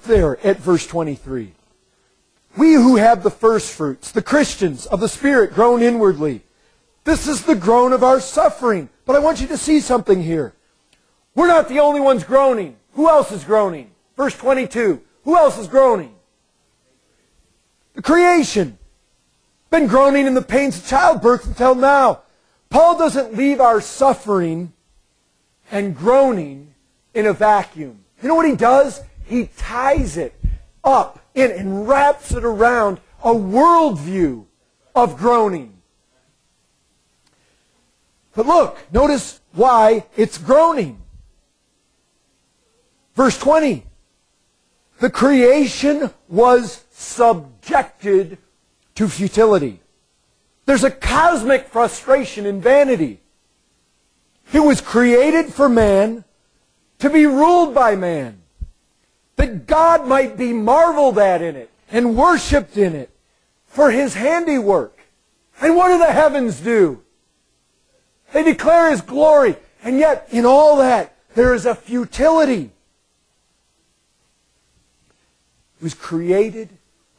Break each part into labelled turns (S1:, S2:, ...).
S1: look there at verse 23. We who have the first fruits, the Christians of the Spirit, groan inwardly. This is the groan of our suffering. But I want you to see something here. We're not the only ones groaning. Who else is groaning? Verse 22. Who else is groaning? The creation. Been groaning in the pains of childbirth until now. Paul doesn't leave our suffering and groaning in a vacuum. You know what he does? He ties it up in and wraps it around a worldview of groaning. But look, notice why it's groaning. Verse 20. The creation was subjected to futility. There's a cosmic frustration and vanity. It was created for man to be ruled by man, that God might be marveled at in it and worshipped in it for His handiwork. And what do the heavens do? They declare His glory. And yet, in all that, there is a futility. It was created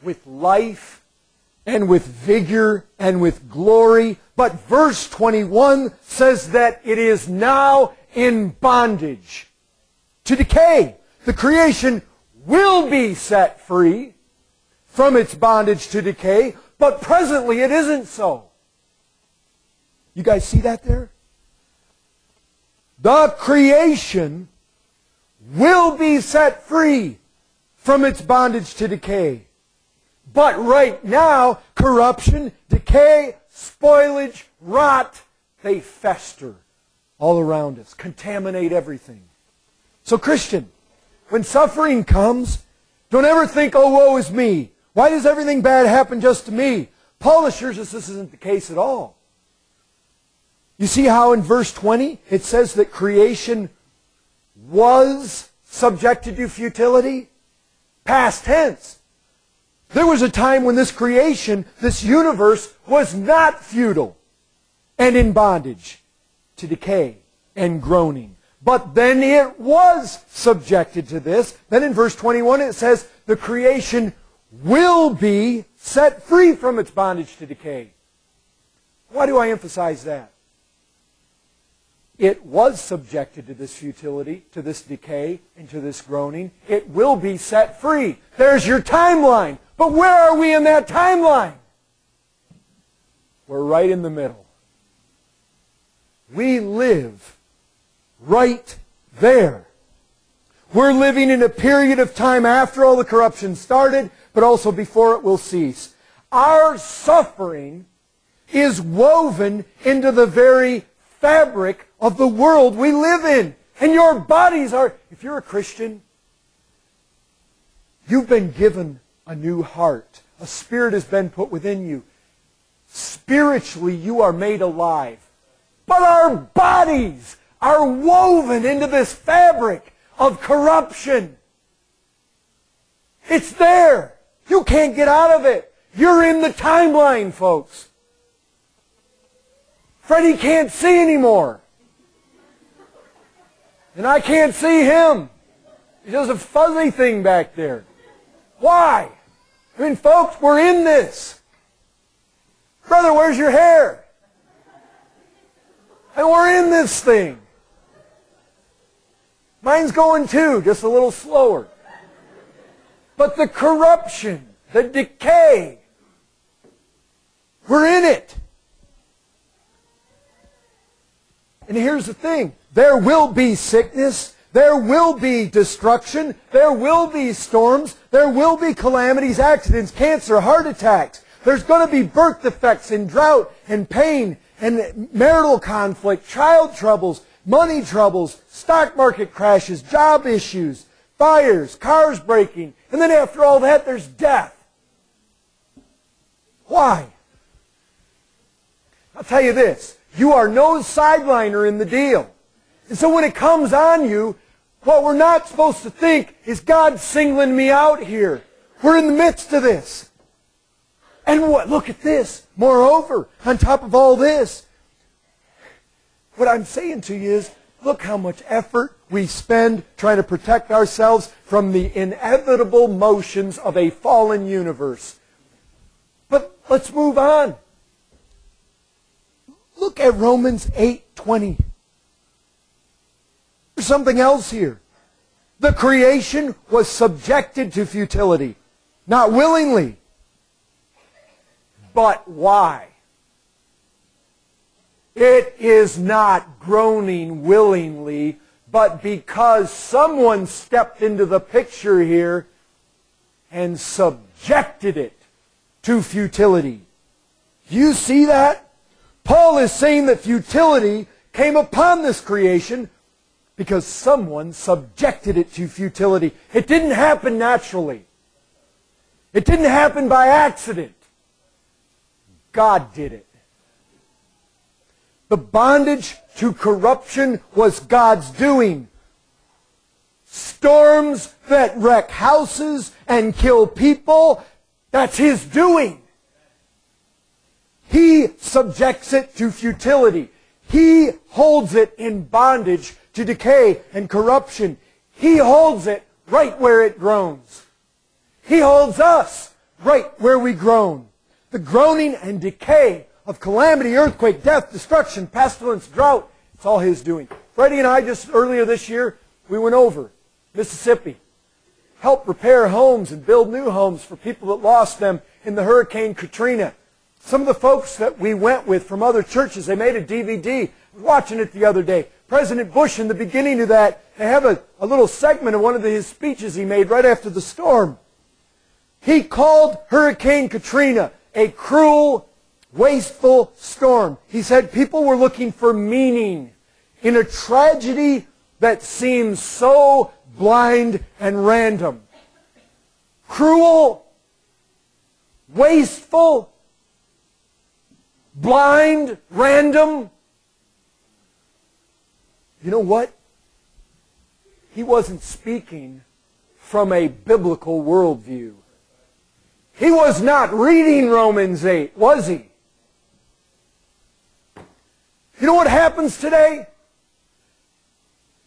S1: with life and with vigor and with glory. But verse 21 says that it is now in bondage to decay. The creation will be set free from its bondage to decay, but presently it isn't so. You guys see that there? The creation will be set free from its bondage to decay. But right now, corruption, decay, spoilage, rot, they fester all around us, contaminate everything. So Christian, when suffering comes, don't ever think, oh, woe is me. Why does everything bad happen just to me? Paul assures us this isn't the case at all. You see how in verse 20 it says that creation was subjected to futility? Past tense. There was a time when this creation, this universe, was not futile and in bondage to decay and groaning. But then it was subjected to this. Then in verse 21 it says the creation will be set free from its bondage to decay. Why do I emphasize that? It was subjected to this futility, to this decay, and to this groaning. It will be set free. There's your timeline. But where are we in that timeline? We're right in the middle. We live right there. We're living in a period of time after all the corruption started, but also before it will cease. Our suffering is woven into the very fabric of the world we live in. And your bodies are, if you're a Christian, you've been given a new heart. A spirit has been put within you. Spiritually, you are made alive. But our bodies are woven into this fabric of corruption. It's there. You can't get out of it. You're in the timeline, folks. Freddie can't see anymore. And I can't see him. He's just a fuzzy thing back there. Why? I mean, folks, we're in this. Brother, where's your hair? And we're in this thing. Mine's going too, just a little slower. But the corruption, the decay, we're in it. And here's the thing. There will be sickness. There will be destruction. There will be storms. There will be calamities, accidents, cancer, heart attacks. There's going to be birth defects and drought and pain and marital conflict, child troubles, money troubles, stock market crashes, job issues, fires, cars breaking. And then after all that, there's death. Why? I'll tell you this. You are no sideliner in the deal. And so when it comes on you, what we're not supposed to think is God singling me out here. We're in the midst of this. And what? Look at this. Moreover, on top of all this, what I'm saying to you is, look how much effort we spend trying to protect ourselves from the inevitable motions of a fallen universe. But let's move on. Look at Romans 8:20. There's something else here. The creation was subjected to futility, not willingly. But why? It is not groaning willingly, but because someone stepped into the picture here and subjected it to futility. Do you see that? Paul is saying that futility came upon this creation because someone subjected it to futility. It didn't happen naturally. It didn't happen by accident. God did it. The bondage to corruption was God's doing. Storms that wreck houses and kill people, that's His doing. He subjects it to futility. He holds it in bondage to decay and corruption. He holds it right where it groans. He holds us right where we groan. The groaning and decay of calamity, earthquake, death, destruction, pestilence, drought, it's all His doing. Freddie and I just earlier this year, we went over Mississippi, helped repair homes and build new homes for people that lost them in the Hurricane Katrina. Some of the folks that we went with from other churches, they made a DVD. I was watching it the other day. President Bush, in the beginning of that, they have a little segment of one of his speeches he made right after the storm. He called Hurricane Katrina a cruel, wasteful storm. He said people were looking for meaning in a tragedy that seems so blind and random. Cruel, wasteful, blind, random. You know what? He wasn't speaking from a biblical worldview. He was not reading Romans 8, was he? You know what happens today?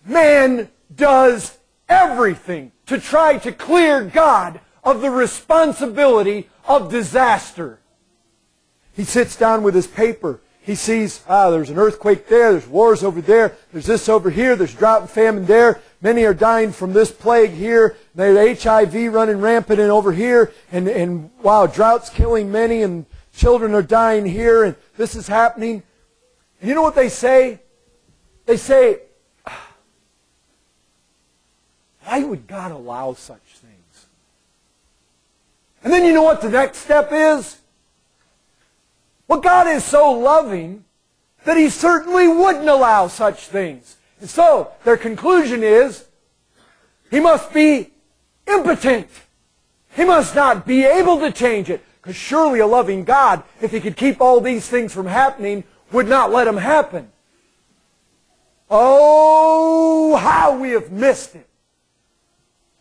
S1: Man does everything to try to clear God of the responsibility of disaster. He sits down with his paper. He sees, there's an earthquake there, there's wars over there, there's this over here, there's drought and famine there. Many are dying from this plague here. There's HIV running rampant and over here. And wow, drought's killing many and children are dying here and this is happening. And you know what they say? They say, why would God allow such things? And then you know what the next step is? Well, God is so loving that He certainly wouldn't allow such things. And so, their conclusion is, He must be impotent. He must not be able to change it. Because surely a loving God, if He could keep all these things from happening, would not let them happen. Oh, how we have missed it.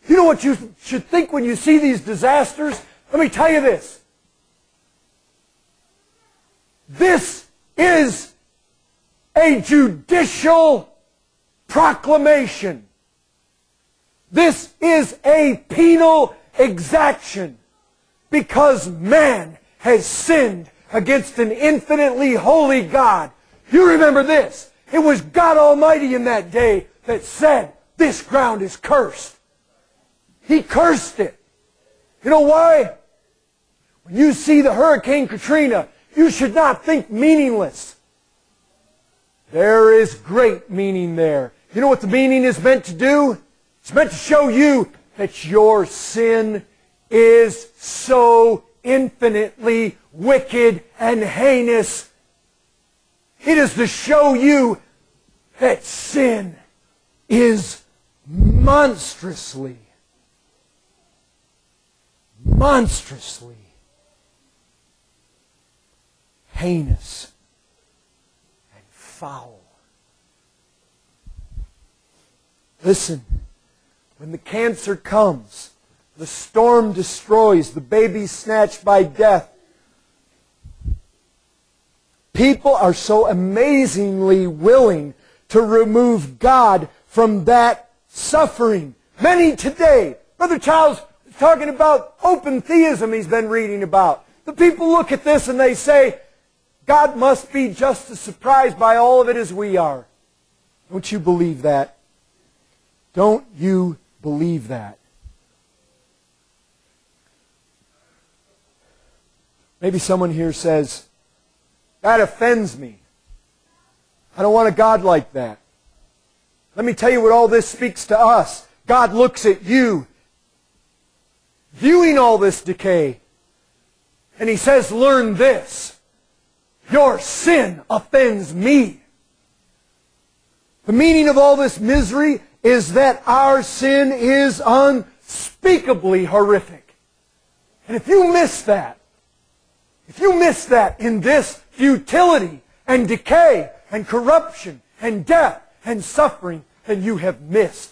S1: You know what you should think when you see these disasters? Let me tell you this. This is a judicial proclamation. This is a penal exaction because man has sinned against an infinitely holy God. You remember this. It was God Almighty in that day that said, this ground is cursed. He cursed it. You know why? When you see the Hurricane Katrina, you should not think meaningless. There is great meaning there. You know what the meaning is meant to do? It's meant to show you that your sin is so infinitely wicked and heinous. It is to show you that sin is monstrously heinous and foul. Listen, when the cancer comes, the storm destroys, the baby snatched by death, people are so amazingly willing to remove God from that suffering. Many today, Brother Child's talking about open theism he's been reading about. The people look at this and they say, God must be just as surprised by all of it as we are. Don't you believe that? Don't you believe that? Maybe someone here says, that offends me. I don't want a God like that. Let me tell you what all this speaks to us. God looks at you, viewing all this decay, and He says, learn this. Your sin offends me. The meaning of all this misery is that our sin is unspeakably horrific. And if you miss that in this futility and decay and corruption and death and suffering, then you have missed